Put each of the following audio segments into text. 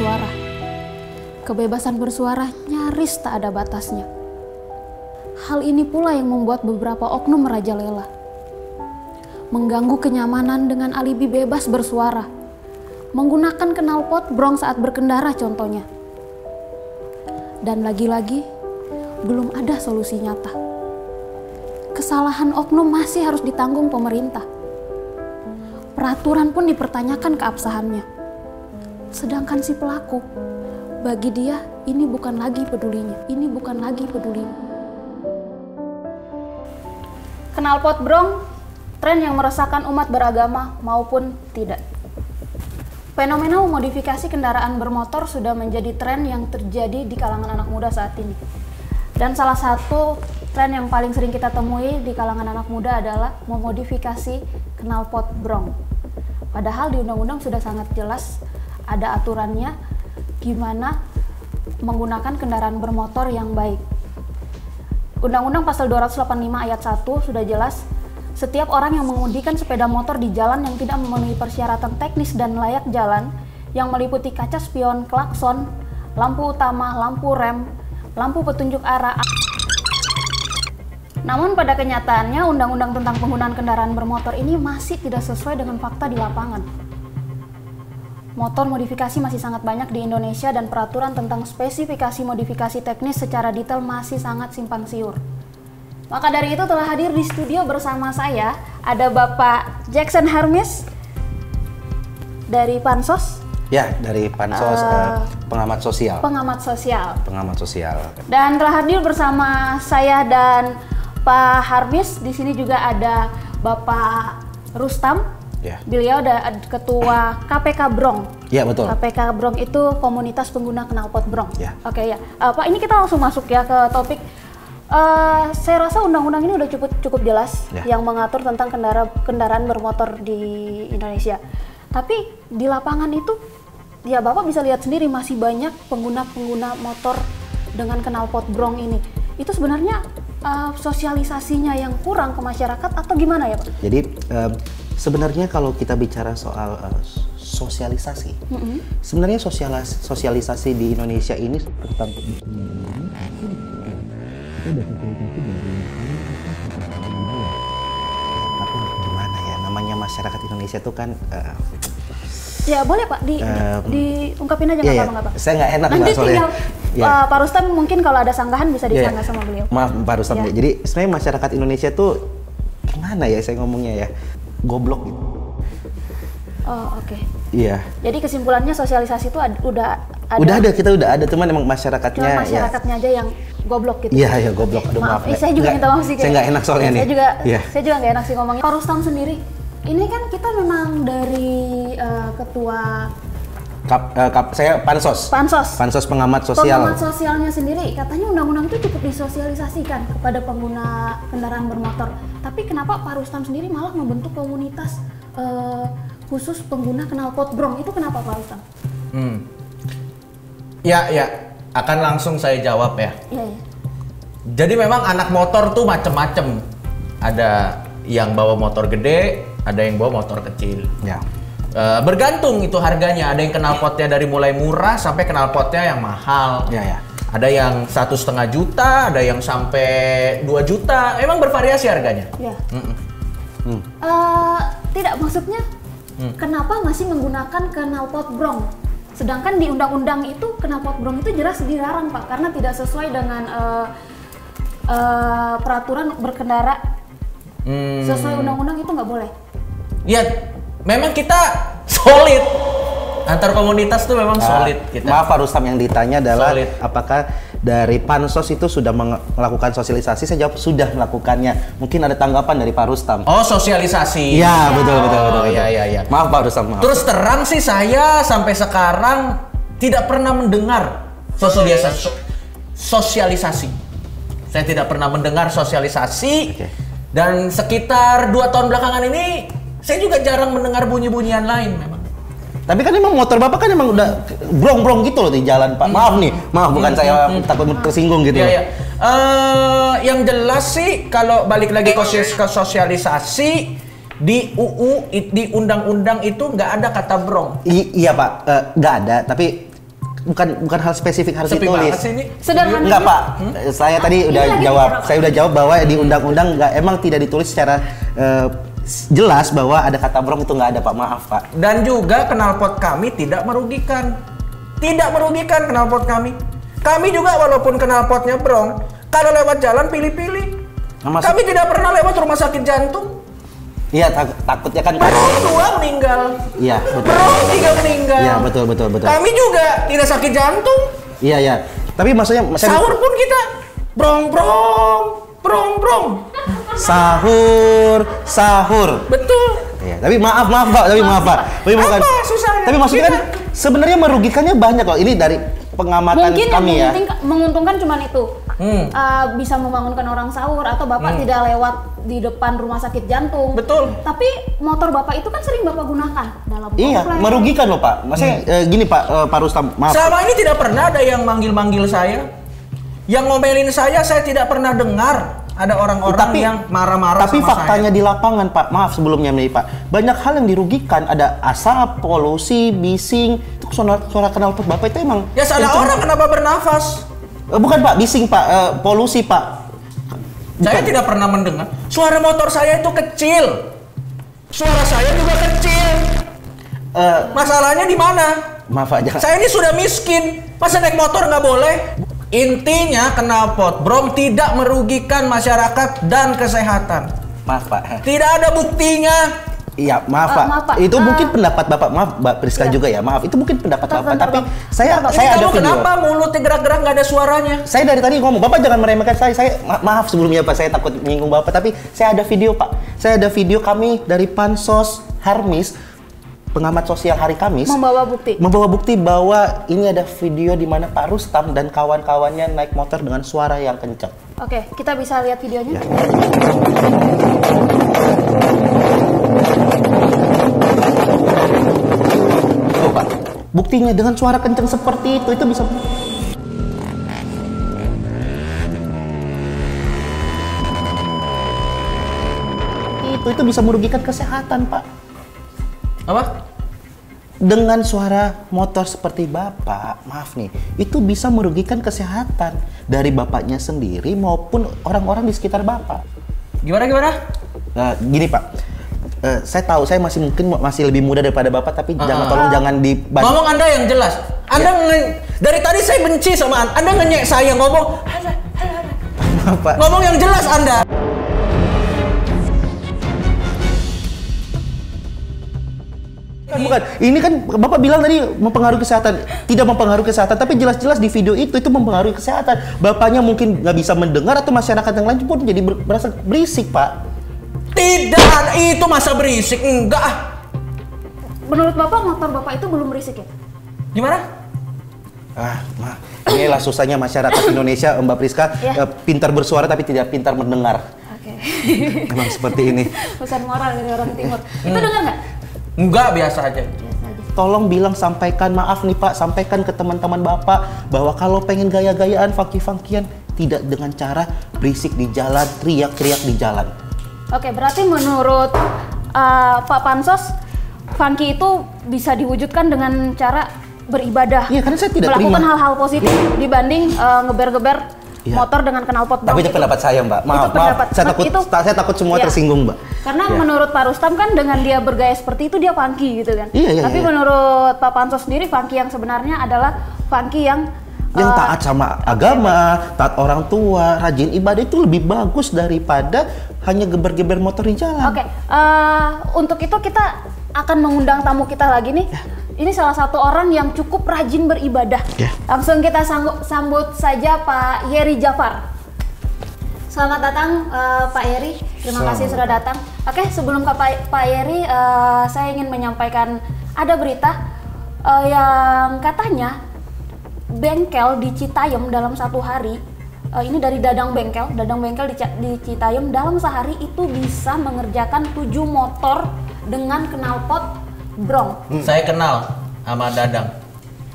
bersuara. Kebebasan bersuara nyaris tak ada batasnya. Hal ini pula yang membuat beberapa oknum merajalela. Mengganggu kenyamanan dengan alibi bebas bersuara. Menggunakan knalpot brong saat berkendara contohnya. Dan lagi-lagi, belum ada solusi nyata. Kesalahan oknum masih harus ditanggung pemerintah. Peraturan pun dipertanyakan keabsahannya. Sedangkan si pelaku, bagi dia ini bukan lagi pedulinya. Knalpot brong, tren yang meresahkan umat beragama maupun tidak. Fenomena memodifikasi kendaraan bermotor sudah menjadi tren yang terjadi di kalangan anak muda saat ini. Dan salah satu tren yang paling sering kita temui di kalangan anak muda adalah memodifikasi knalpot brong. Padahal di undang-undang sudah sangat jelas ada aturannya gimana menggunakan kendaraan bermotor yang baik. Undang-Undang Pasal 285 Ayat 1 sudah jelas, setiap orang yang mengemudikan sepeda motor di jalan yang tidak memenuhi persyaratan teknis dan layak jalan, yang meliputi kaca spion, klakson, lampu utama, lampu rem, lampu petunjuk arah. Namun pada kenyataannya, undang-undang tentang penggunaan kendaraan bermotor ini masih tidak sesuai dengan fakta di lapangan. Motor modifikasi masih sangat banyak di Indonesia dan peraturan tentang spesifikasi modifikasi teknis secara detail masih sangat simpang siur. Maka dari itu telah hadir di studio bersama saya ada Bapak Jackson Hermes dari Pansos. Ya, dari Pansos, pengamat sosial. Pengamat sosial. Dan telah hadir bersama saya dan Pak Hermes. Di sini juga ada Bapak Rustam. Ya. Beliau ada ketua KPK Brong. Ya, betul. KPK Brong itu komunitas pengguna knalpot brong. Ya. Oke ya. Pak, ini kita langsung masuk ya ke topik. Saya rasa undang-undang ini udah cukup jelas ya, yang mengatur tentang kendaraan bermotor di Indonesia. Tapi di lapangan itu, ya Bapak bisa lihat sendiri masih banyak pengguna motor dengan knalpot brong ini. Itu sebenarnya sosialisasinya yang kurang ke masyarakat atau gimana ya Pak? Jadi sebenarnya kalau kita bicara soal sosialisasi, sebenarnya sosialisasi di Indonesia ini tentang tapi gimana ya, namanya masyarakat Indonesia itu kan ya boleh Pak, diungkapin aja nggak apa-apa. Saya nggak enak nanti soalnya. Tinggal Pak Rustam mungkin kalau ada sanggahan bisa disanggah sama beliau. Maaf Pak Rustam, jadi sebenarnya masyarakat Indonesia tuh gimana ya saya ngomongnya ya, goblok gitu. Oh oke. Iya. Jadi kesimpulannya sosialisasi itu udah ada. Kita udah ada, cuman emang masyarakatnya aja yang goblok gitu. Iya, goblok. Aduh, maaf. Saya juga minta maaf sih. Saya nggak enak soalnya nih. Saya juga nggak enak sih ngomongnya. Pak Rustam sendiri, ini kan kita memang dari ketua saya Pansos pengamat sosial. Pengamat sosialnya sendiri katanya undang-undang itu cukup disosialisasikan kepada pengguna kendaraan bermotor. Tapi kenapa Pak Rustam sendiri malah membentuk komunitas khusus pengguna knalpot brong? Itu kenapa Pak Rustam? Ya, akan langsung saya jawab ya. Iya. Jadi memang anak motor tuh macem-macem. Ada yang bawa motor gede, ada yang bawa motor kecil. Ya. Bergantung itu harganya. Ada yang knalpotnya dari mulai murah sampai knalpotnya yang mahal. Ya. Ada yang 1,5 juta, ada yang sampai 2 juta. Emang bervariasi harganya. Ya. Tidak, maksudnya kenapa masih menggunakan knalpot brong? Sedangkan di undang-undang itu knalpot brong itu jelas dilarang Pak, karena tidak sesuai dengan peraturan berkendara. Sesuai undang-undang itu nggak boleh. Ya, memang kita solid. Antar komunitas tuh memang solid kita. Maaf Pak Rustam, yang ditanya adalah solid. Apakah dari Pansos itu sudah melakukan sosialisasi? Saya jawab sudah melakukannya. Mungkin ada tanggapan dari Pak Rustam. Oh, sosialisasi. Iya, betul. Iya. Maaf Pak Rustam, maaf. Terus terang sih saya sampai sekarang tidak pernah mendengar sosialisasi. Saya tidak pernah mendengar sosialisasi. Okay. Dan sekitar 2 tahun belakangan ini saya juga jarang mendengar bunyi-bunyian lain memang. Tapi kan emang motor Bapak kan emang udah brong-brong gitu loh di jalan Pak. Maaf bukan saya takut tersinggung gitu. Iya. Yang jelas sih kalau balik lagi ke sosialisasi di UU, di undang-undang itu nggak ada kata brong. Iya Pak, nggak ada. Tapi bukan hal spesifik harus Sepi ditulis. banget sih ini. Sederhana. Enggak Pak, saya tadi Ini udah lagi jawab. bicara, Pak. Saya udah jawab bahwa di undang-undang emang tidak ditulis secara jelas bahwa ada kata brong itu nggak ada Pak. Maaf Pak. Dan juga knalpot kami tidak merugikan. Tidak merugikan knalpot kami. Kami juga walaupun knalpotnya brong, kalau lewat jalan pilih-pilih. Nah, Kami tidak pernah lewat rumah sakit jantung. Iya takutnya kan. Brong 2 meninggal. Iya betul. Brong 3 meninggal. Iya betul. Kami juga tidak sakit jantung. Iya. Tapi maksudnya Sahur pun kita brong. Sahur. Betul. Iya, tapi maaf Pak. Tapi bukan. Apa susahnya? Tapi maksudnya kan sebenarnya merugikannya banyak loh. Ini dari pengamatan Mungkin kami ya. yang menguntungkan cuma itu. Bisa membangunkan orang sahur atau Bapak tidak lewat di depan rumah sakit jantung. Betul. Tapi motor Bapak itu kan sering Bapak gunakan dalam Iya, komplek. merugikan loh Pak. Maksudnya gini Pak Rustam, maaf. Selama ini tidak pernah ada yang manggil-manggil saya. Yang ngomelin saya tidak pernah dengar ada orang-orang yang marah-marah tapi sama faktanya saya. di lapangan Pak, maaf sebelumnya nih Pak, banyak hal yang dirugikan, ada asap, polusi, bising, itu suara knalpot Bapak itu emang. Ya salah orang kenapa bernafas? Bukan Pak, bising Pak, polusi Pak. Saya tidak pernah mendengar. Suara motor saya itu kecil. Suara saya juga kecil. Masalahnya di mana? Maaf aja. Saya ini sudah miskin. Masa naik motor nggak boleh? Intinya knalpot brong tidak merugikan masyarakat dan kesehatan. Maaf Pak. Tidak ada buktinya. Iya, maaf Pak. Maaf, Pak. Itu mungkin pendapat Bapak, maaf Mbak Priska Iya. juga ya. Maaf, itu mungkin pendapat Bapak, Bentar, tapi Bang. saya Ini ada kamu video. kenapa mulutnya gerak-gerak nggak ada suaranya? Saya dari tadi ngomong, Bapak jangan meremehkan saya. Maaf sebelumnya Pak, saya takut menyinggung Bapak, tapi saya ada video Pak. Saya ada video kami dari Pansos Harmis, pengamat sosial hari Kamis, membawa bukti bahwa ini ada video di mana Pak Rustam dan kawan-kawannya naik motor dengan suara yang kencang. Oke, kita bisa lihat videonya. Ya. Tuh Pak, buktinya dengan suara kencang seperti itu bisa. Itu bisa merugikan kesehatan Pak. Apa? Dengan suara motor seperti Bapak, maaf nih, itu bisa merugikan kesehatan dari Bapaknya sendiri maupun orang-orang di sekitar Bapak. Gimana? Nah, gini Pak, saya tahu saya masih lebih muda daripada Bapak, tapi jangan dibantu. Ngomong Anda yang jelas. Anda dari tadi saya benci sama Anda. Anda ngenyek saya ngomong. Maaf, Pak. Ngomong yang jelas Anda. Bukan, ini kan Bapak bilang tadi mempengaruhi kesehatan, tidak mempengaruhi kesehatan, tapi jelas-jelas di video itu mempengaruhi kesehatan. Bapaknya mungkin nggak bisa mendengar atau masyarakat yang lain pun jadi merasa berisik, Pak. Tidak, itu masa berisik, enggak. Menurut Bapak, motor Bapak itu belum berisik ya? Gimana? Inilah susahnya masyarakat Indonesia, Mbak Priska, pintar bersuara tapi tidak pintar mendengar. Oke. Memang seperti ini. Pesan moral dari orang timur. Itu dengar nggak? Enggak, biasa aja. Tolong bilang, sampaikan maaf nih Pak, sampaikan ke teman-teman Bapak bahwa kalau pengen gaya-gayaan, funky-funkian, tidak dengan cara berisik di jalan, teriak-teriak di jalan. Oke, berarti menurut Pak Pansos, funky itu bisa diwujudkan dengan cara beribadah. Iya, karena saya tidak melakukan terima hal-hal positif dibanding ngeber-geber motor dengan knalpot. Tapi itu pendapat saya, Mbak. Maaf. Saya takut semua tersinggung, Mbak. Karena menurut Pak Rustam kan dengan dia bergaya seperti itu dia funky gitu kan. Tapi menurut Pak Pansos sendiri funky yang sebenarnya adalah funky yang taat sama agama, taat orang tua, rajin ibadah, itu lebih bagus daripada hanya geber-geber motor di jalan. Oke, untuk itu kita akan mengundang tamu kita lagi nih. Ini salah satu orang yang cukup rajin beribadah. Langsung kita sambut saja Pak Yeri Jafar. Selamat datang Pak Yeri, terima kasih sudah datang. Oke, sebelum ke Pak Yeri, saya ingin menyampaikan ada berita yang katanya bengkel di Citayam dalam satu hari, ini dari Dadang Bengkel di Citayam dalam sehari itu bisa mengerjakan 7 motor dengan knalpot brong. Saya kenal sama Dadang.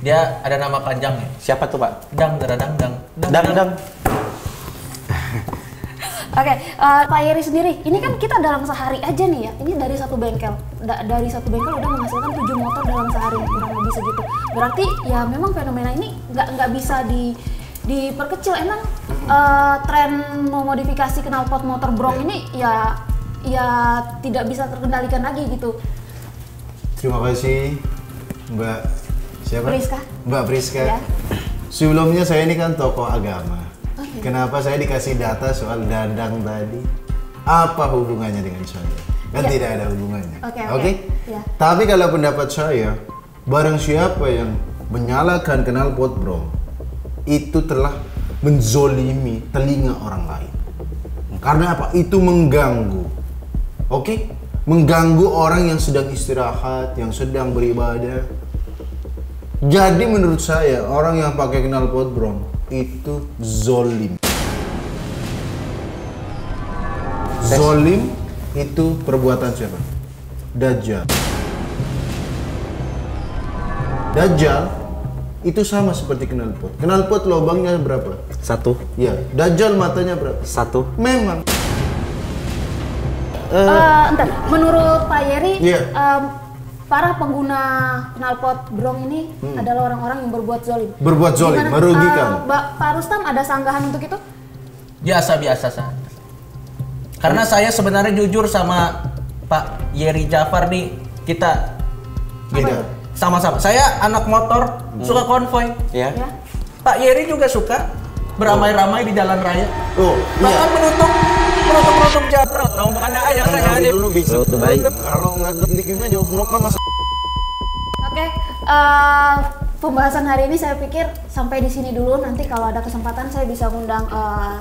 Dia ada nama panjangnya. Siapa tuh, Pak? Dang. Dang. Oke, Pak Yeri sendiri, ini kan kita dalam sehari aja nih ya, ini dari satu bengkel, dari satu bengkel udah menghasilkan 7 motor dalam sehari, kurang lebih segitu. Berarti ya memang fenomena ini nggak bisa diperkecil. Emang tren memodifikasi knalpot motor Bronc ini ya tidak bisa terkendalikan lagi gitu. Terima kasih Mbak siapa? Priska. Mbak Priska. Ya. Sebelumnya saya ini kan tokoh agama. Okay. Kenapa saya dikasih data soal Dadang tadi? Apa hubungannya dengan saya? Kan tidak ada hubungannya. Oke? Ya. Tapi kalau pendapat saya, barang siapa yang menyalakan knalpot Bronc itu telah menzolimi telinga orang lain. Karena apa? Itu mengganggu. Oke? Mengganggu orang yang sedang istirahat, yang sedang beribadah. Jadi menurut saya, orang yang pakai knalpot Bronc itu zolim. Zolim itu perbuatan siapa? Dajjal. Dajjal itu sama seperti knalpot. Knalpot lubangnya berapa? 1. Ya, Dajjal matanya berapa? 1. Memang. Entar, menurut Pak Yeri, Iya. para pengguna knalpot Bronc ini adalah orang-orang yang berbuat zolim. Berbuat zolim, Gimana, merugikan. Pak Rustam ada sanggahan untuk itu? Biasa saja. Karena saya sebenarnya jujur sama Pak Yeri Jafar nih, kita Beda. sama-sama. Saya anak motor, suka konvoy. Ya. Ya. Pak Yeri juga suka beramai-ramai di jalan raya. Oh, Bahkan iya. menutup jalan. Tahu makanya ayah saya ada. Dulu bisa. Itu baik. Kalau nggak dikitnya jauh vlog kan mas. Oke, pembahasan hari ini saya pikir sampai di sini dulu. Nanti kalau ada kesempatan saya bisa undang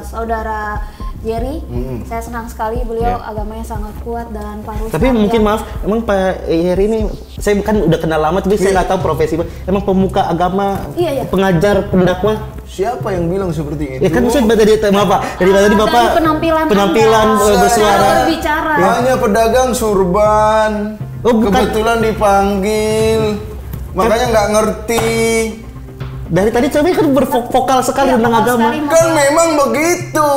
saudara Yeri. Saya senang sekali, beliau agamanya sangat kuat, dan Pak Rustam. Tapi mungkin maaf, emang Pak Yeri ini saya kan udah kenal lama, tapi saya nggak tahu profesi. Emang pemuka agama, Iya. pengajar, pendakwah. Siapa yang bilang seperti itu? Ya kan saya dari Bapak, dari tadi Bapak dari penampilan penampilan Anda, bersuara. cara berbicara. Hanya pedagang surban. Oh, bukan. Kebetulan dipanggil. Makanya nggak ngerti. Dari tadi saya kan bervokal sekali Iya, tentang vokal agama. sekali. Kan memang begitu.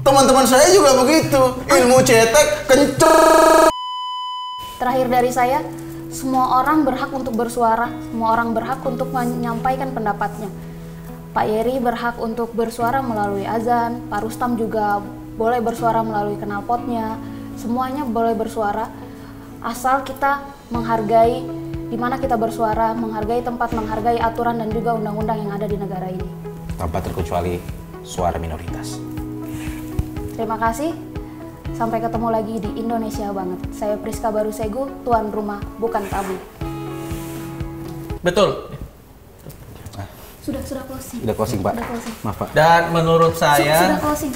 Teman-teman saya juga begitu. Ilmu cetek kencer. Terakhir dari saya, semua orang berhak untuk bersuara, semua orang berhak untuk menyampaikan pendapatnya. Pak Yeri berhak untuk bersuara melalui azan, Pak Rustam juga boleh bersuara melalui knalpotnya. Semuanya boleh bersuara, asal kita menghargai di mana kita bersuara, menghargai tempat, menghargai aturan dan juga undang-undang yang ada di negara ini. Tanpa terkecuali suara minoritas. Terima kasih. Sampai ketemu lagi di Indonesia Banget. Saya Priska Barusegu, tuan rumah bukan tamu. Betul. Sudah closing. Udah closing Pak. Sudah closing. Maaf Pak. Dan menurut saya Sudah closing.